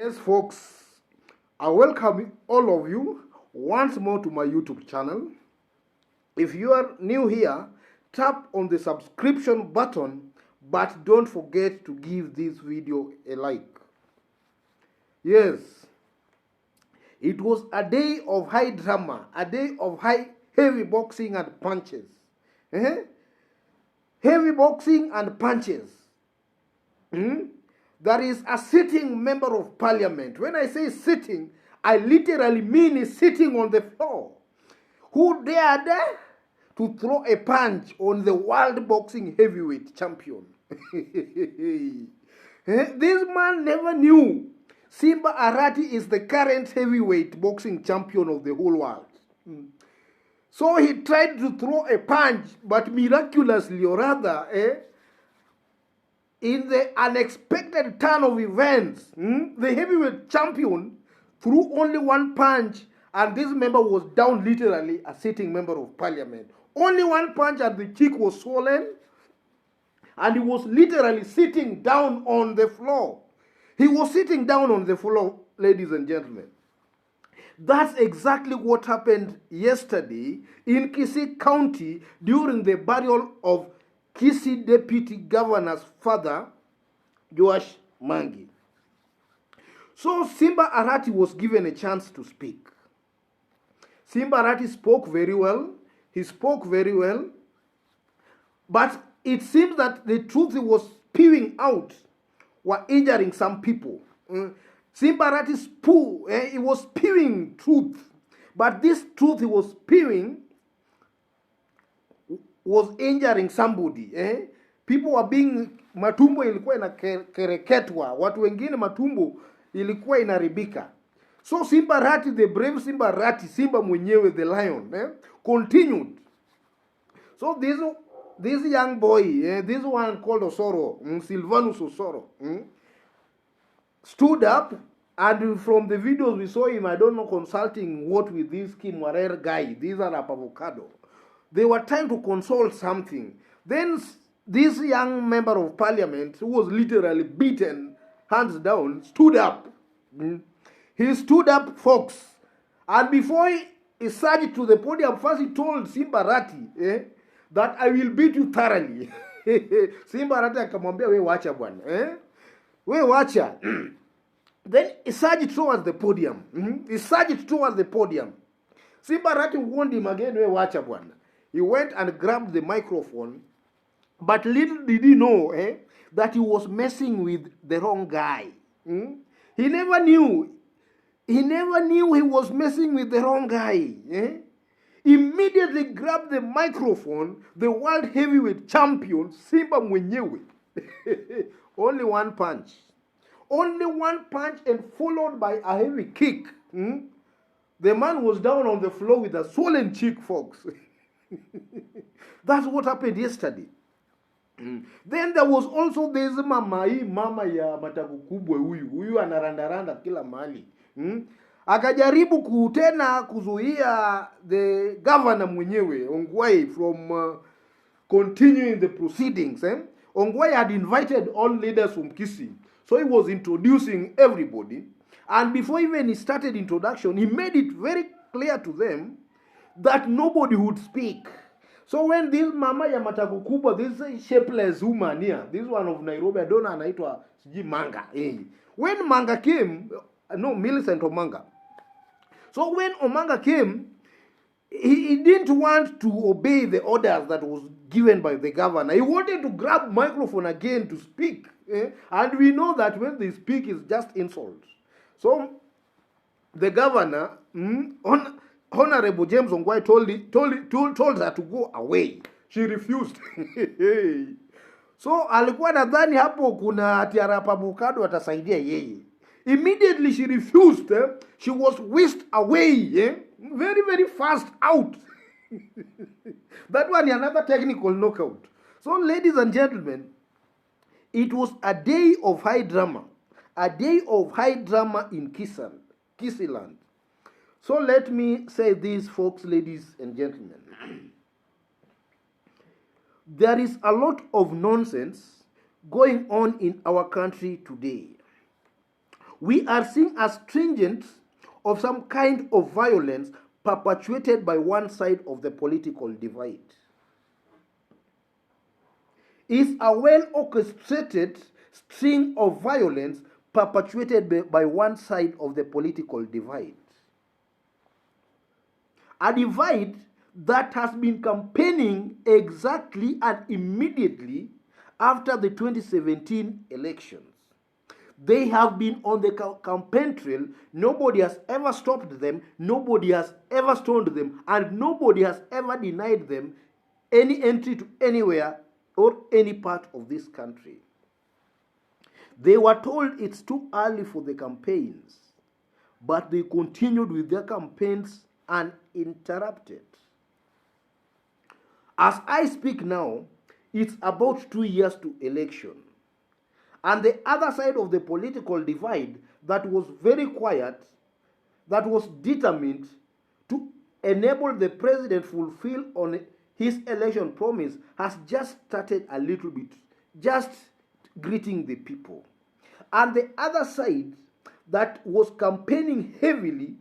Yes, folks, I welcome all of you once more to my YouTube channel. If you are new here, tap on the subscription button, but don't forget to give this video a like. Yes, it was a day of high drama, a day of heavy boxing and punches. Heavy boxing and punches. There is a sitting member of parliament. When I say sitting, I literally mean is sitting on the floor, who dared to throw a punch on the world boxing heavyweight champion. This man never knew Simba Arati is the current heavyweight boxing champion of the whole world. So he tried to throw a punch, but miraculously, or rather, in the unexpected turn of events, the heavyweight champion threw only one punch, and this member was down, literally a sitting member of parliament. Only one punch, and the cheek was swollen, and he was literally sitting down on the floor. He was sitting down on the floor, ladies and gentlemen. That's exactly what happened yesterday in Kisii County during the burial of Kisii Deputy Governor's father, Joash Mangi. So Simba Arati was given a chance to speak. Simba Arati spoke very well. He spoke very well. But it seems that the truth he was spewing out were injuring some people. Simba Arati he was spewing truth. But this truth he was spewing was injuring somebody. People were being, matumbo ilikuwa inakereketwa, watu wengine matumbo ilikuwa inaribika. So Simba Arati, the brave Simba Arati, Simba mwenyewe, the lion, continued. So this young boy, this one called Osoro, Silvanus Osoro, stood up, and from the videos we saw him, I don't know, consulting what with this Kim Warer guy, these are avocado. They were trying to consult something. Then this young member of parliament, who was literally beaten, hands down, stood up. He stood up, folks. And before he surged to the podium, first he told Simba Arati that I will beat you thoroughly. Simba Arati akamwambia, we wacha bwana. We wacha. Then he surged towards the podium. He surged towards the podium. Simba Arati warned him again, we wacha bwana. He went and grabbed the microphone, but little did he know that he was messing with the wrong guy. He never knew. He never knew he was messing with the wrong guy. Immediately grabbed the microphone, the world heavyweight champion, Simba mwenyewe. Only one punch. Only one punch, and followed by a heavy kick. The man was down on the floor with a swollen cheek, folks. That's what happened yesterday. Then there was also this mama ya matabu kubwa huyu anarandaranda kila mahali. Akajaribu kutena kuzuia the governor mwenyewe Ongwae from continuing the proceedings. Ongwae had invited all leaders from Kisii, so he was introducing everybody, and before even he started introduction, he made it very clear to them that nobody would speak. So when this mama ya mataku kubwa, this shapeless woman here, this one of Nairobi, I don't know, anaitwa siji Manga. When Manga came, Millicent Omanga. So when Omanga came, he didn't want to obey the orders that was given by the governor. He wanted to grab microphone again to speak. And we know that when they speak, it's just insults. So the governor, Honorable James Ongwae told her to go away. She refused. So alikuwa nadhani hapo kuna atiara pabukado atasaidia yeye. Immediately she refused. She was whisked away. Very, very fast out. That one is another technical knockout. So ladies and gentlemen, it was a day of high drama. A day of high drama in Kisii land. So let me say this, folks, ladies and gentlemen. There is a lot of nonsense going on in our country today. We are seeing a stringent of some kind of violence perpetuated by one side of the political divide. It's a well orchestrated string of violence perpetuated by one side of the political divide. A divide that has been campaigning exactly and immediately after the 2017 elections. They have been on the campaign trail. Nobody has ever stopped them. Nobody has ever stoned them. And nobody has ever denied them any entry to anywhere or any part of this country. They were told it's too early for the campaigns, but they continued with their campaigns uninterrupted. As I speak now, it's about 2 years to election. And the other side of the political divide that was very quiet, that was determined to enable the president fulfill on his election promise, has just started a little bit, just greeting the people. And the other side that was campaigning heavily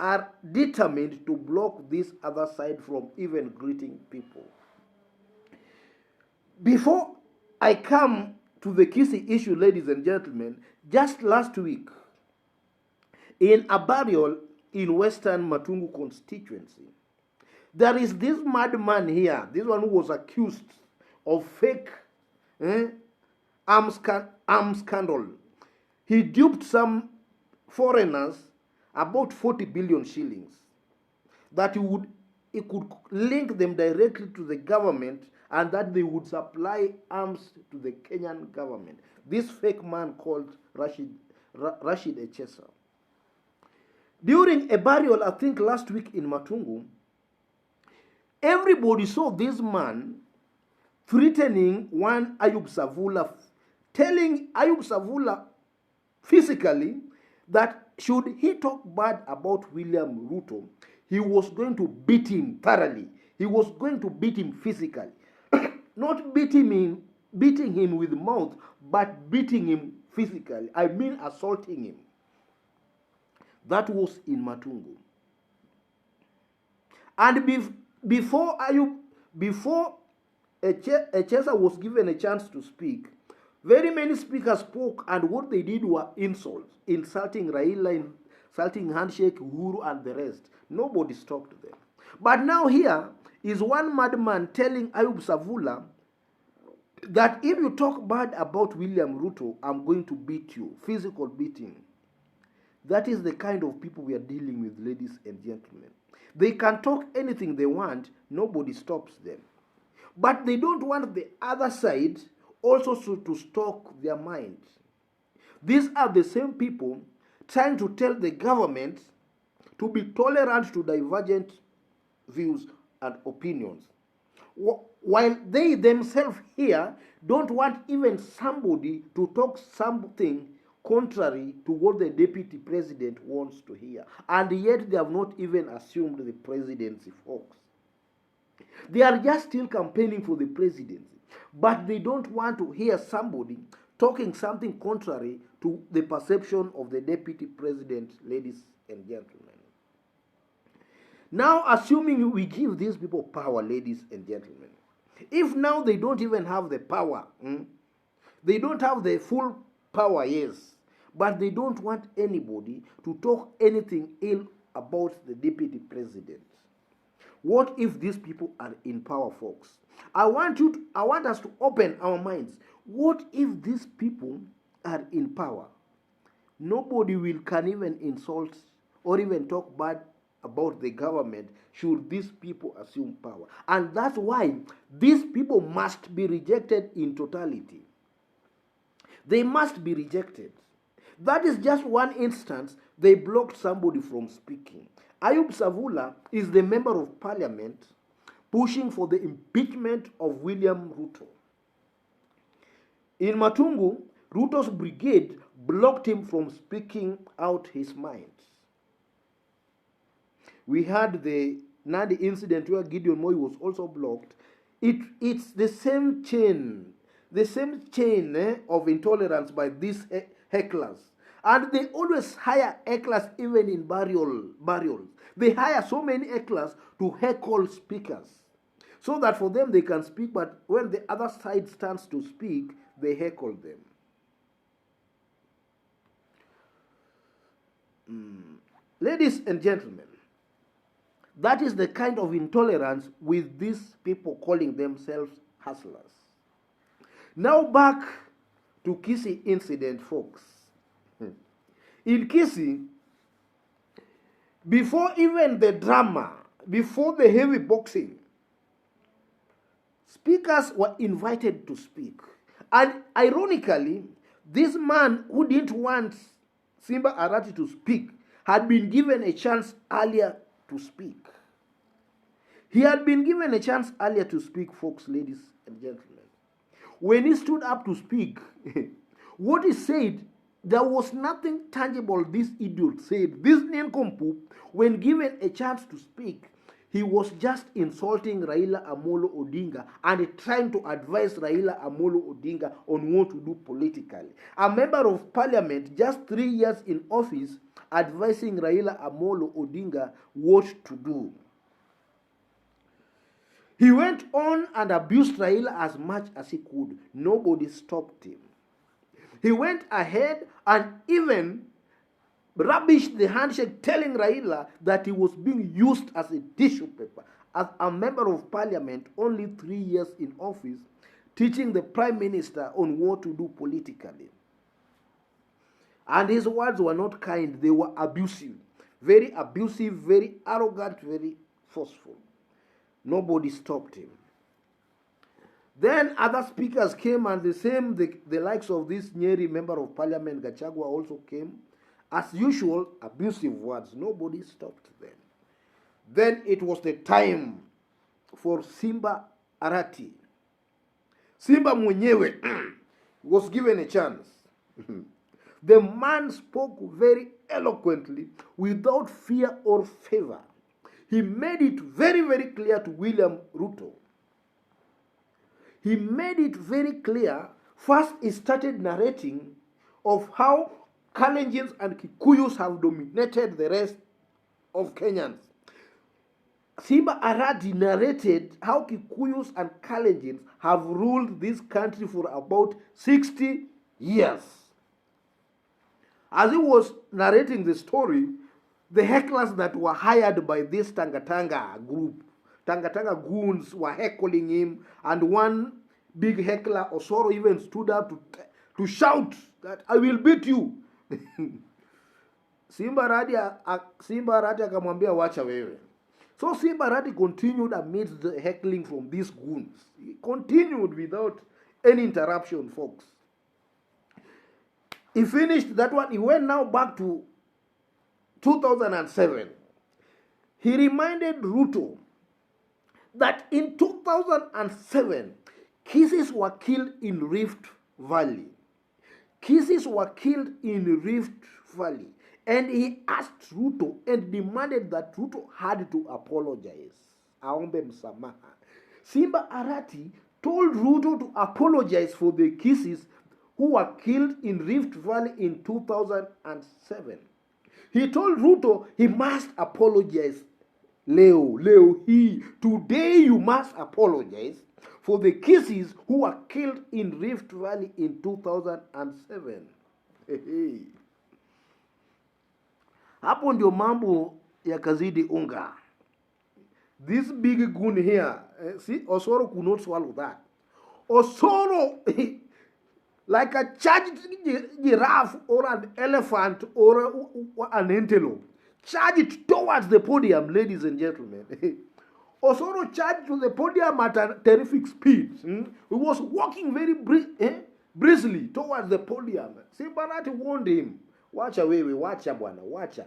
are determined to block this other side from even greeting people. Before I come to the Kisi issue, ladies and gentlemen, just last week, in a burial in Western Matungu constituency, there is this madman here, this one who was accused of fake arms scandal. He duped some foreigners about 40 billion shillings that he could link them directly to the government and that they would supply arms to the Kenyan government. This fake man called Rashid Echesa. During a burial, I think last week in Matungu, everybody saw this man threatening one Ayub Savula, telling Ayub Savula physically that should he talk bad about William Ruto, he was going to beat him thoroughly. He was going to beat him physically. Not beating him with mouth, but beating him physically. I mean assaulting him. That was in Matungu. And before Echesa was given a chance to speak, very many speakers spoke, and what they did were insults, insulting Raila, insulting Handshake, Uhuru, and the rest. Nobody stopped them. But now here is one madman telling Ayub Savula that if you talk bad about William Ruto, I'm going to beat you, physical beating. That is the kind of people we are dealing with, ladies and gentlemen. They can talk anything they want, nobody stops them. But they don't want the other side also to stoke their minds. These are the same people trying to tell the government to be tolerant to divergent views and opinions, while they themselves here don't want even somebody to talk something contrary to what the deputy president wants to hear. And yet they have not even assumed the presidency, folks. They are just still campaigning for the presidency, but they don't want to hear somebody talking something contrary to the perception of the deputy president, ladies and gentlemen. Now, assuming we give these people power, ladies and gentlemen, if now they don't even have the power, they don't have the full power, yes, but they don't want anybody to talk anything ill about the deputy president. What if these people are in power, folks? I want us to open our minds. What if these people are in power? Nobody can even insult or even talk bad about the government should these people assume power. And that's why these people must be rejected in totality. They must be rejected. That is just one instance they blocked somebody from speaking. Ayub Savula is the member of parliament pushing for the impeachment of William Ruto. In Matungu, Ruto's brigade blocked him from speaking out his mind. We had the Nandi incident where Gideon Moi was also blocked. It's the same chain of intolerance by these hecklers And they always hire hecklers even in burials. They hire so many hecklers to heckle speakers, so that for them they can speak, but when the other side stands to speak, they heckle them. Ladies and gentlemen, that is the kind of intolerance with these people calling themselves hustlers. Now back to Kisii incident, folks. In Kisii, before even the drama, before the heavy boxing, speakers were invited to speak. And ironically, this man who didn't want Simba Arati to speak had been given a chance earlier to speak. He had been given a chance earlier to speak, folks, ladies and gentlemen. When he stood up to speak, what he said, there was nothing tangible this idiot said. This nincompoop, when given a chance to speak, he was just insulting Raila Amolo Odinga and trying to advise Raila Amolo Odinga on what to do politically. A member of parliament, just 3 years in office, advising Raila Amolo Odinga what to do. He went on and abused Raila as much as he could. Nobody stopped him. He went ahead and even rubbished the handshake, telling Raila that he was being used as a tissue paper. As a member of parliament, only 3 years in office, teaching the prime minister on what to do politically. And his words were not kind, they were abusive, very arrogant, very forceful. Nobody stopped him. Then other speakers came, and the likes of this Nyeri member of parliament, Gachagua, also came. As usual, abusive words. Nobody stopped them. Then it was the time for Simba Arati. Simba mwenyewe was given a chance. The man spoke very eloquently, without fear or favor. He made it very clear to William Ruto. He made it very clear. First, he started narrating of how Kalenjins and Kikuyus have dominated the rest of Kenyans. Simba Arati narrated how Kikuyus and Kalenjins have ruled this country for about 60 years. As he was narrating the story, the hecklers that were hired by this Tangatanga group, Tangatanga goons, were heckling him, and one big heckler, Osoro, even stood up to shout that, "I will beat you." Simba Arati akamwambia, "Wacha wewe." So Simba Arati continued amidst the heckling from these goons. He continued without any interruption, folks. He finished that one. He went now back to 2007. He reminded Ruto that in 2007, Kisis were killed in Rift Valley. Kisis were killed in Rift Valley. And he asked Ruto and demanded that Ruto had to apologize. Aombe msamaha. Simba Arati told Ruto to apologize for the Kisis who were killed in Rift Valley in 2007. He told Ruto he must apologize. Today you must apologize for the Kisis who were killed in Rift Valley in 2007. Hapo ndio mambo yakazidi unga. This big goon here, see, Osoro could not swallow that. Osoro, like a charged giraffe or an elephant or an antelope, charged towards the podium, ladies and gentlemen. Osoro charged to the podium at a terrific speed. He was walking very briskly towards the podium. Simba Arati warned him, "Wacha wewe, wacha bwana, wacha."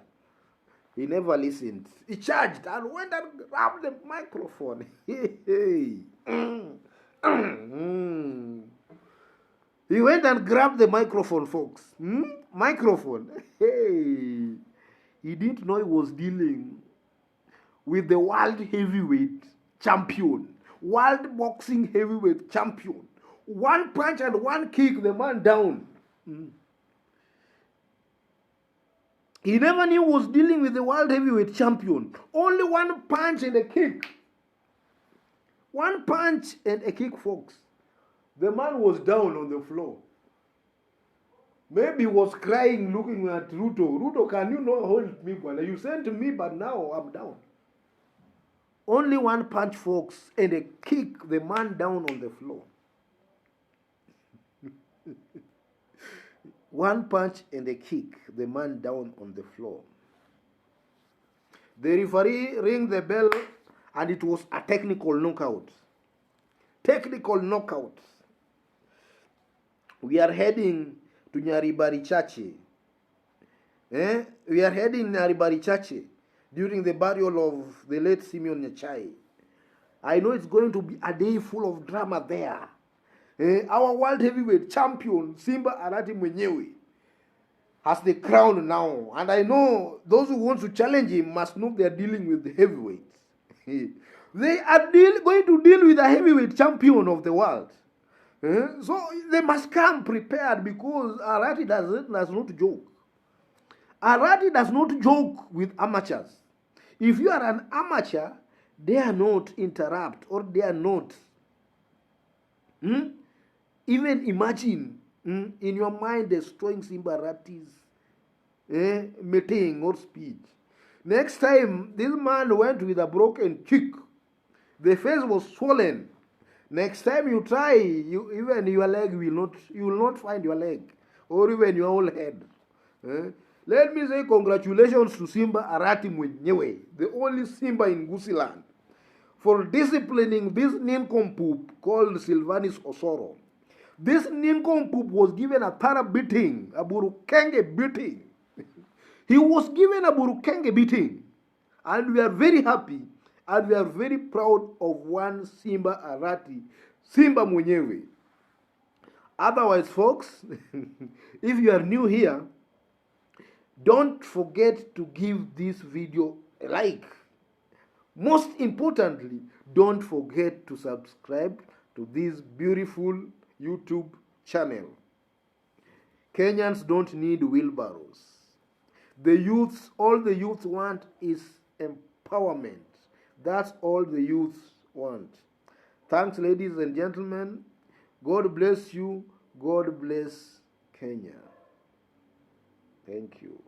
He never listened. He charged and went and grabbed the microphone. He went and grabbed the microphone, folks. Microphone. Hey. He didn't know he was dealing with the world heavyweight champion. World boxing heavyweight champion. One punch and one kick, the man down. He never knew he was dealing with the world heavyweight champion. Only one punch and a kick. One punch and a kick, folks. The man was down on the floor. Maybe he was crying, looking at Ruto. Ruto, can you not hold me? You sent me, but now I'm down. Only one punch, folks, and a kick, the man down on the floor. One punch and a kick, the man down on the floor. The referee rang the bell, and it was a technical knockout. Technical knockout. We are heading to Nyaribari Chache. We are heading to Nyaribari Chache during the burial of the late Simeon Nyachai. I know it's going to be a day full of drama there. Our world heavyweight champion, Simba Arati mwenyewe, has the crown now. And I know those who want to challenge him must know they are dealing with the heavyweights. They are going to deal with a heavyweight champion of the world. So they must come prepared, because Arati does not joke. Arati does not joke with amateurs. If you are an amateur, dare not interrupt, or dare not even imagine in your mind destroying Simba Arati's meeting or speech. Next time, this man went with a broken cheek. The face was swollen. Next time you try, even your leg you will not find your leg, or even your whole head. Let me say congratulations to Simba Arati mwenyewe, the only Simba in Gusiland, for disciplining this nincompoop called Sylvanus Osoro. This nincompoop was given a thorough beating, a burukenge beating. He was given a burukenge beating, and we are very happy. And we are very proud of one Simba Arati, Simba mwenyewe. Otherwise, folks, if you are new here, don't forget to give this video a like. Most importantly, don't forget to subscribe to this beautiful YouTube channel. Kenyans don't need wheelbarrows. All the youth want is empowerment. That's all the youth want. Thanks, ladies and gentlemen. God bless you. God bless Kenya. Thank you.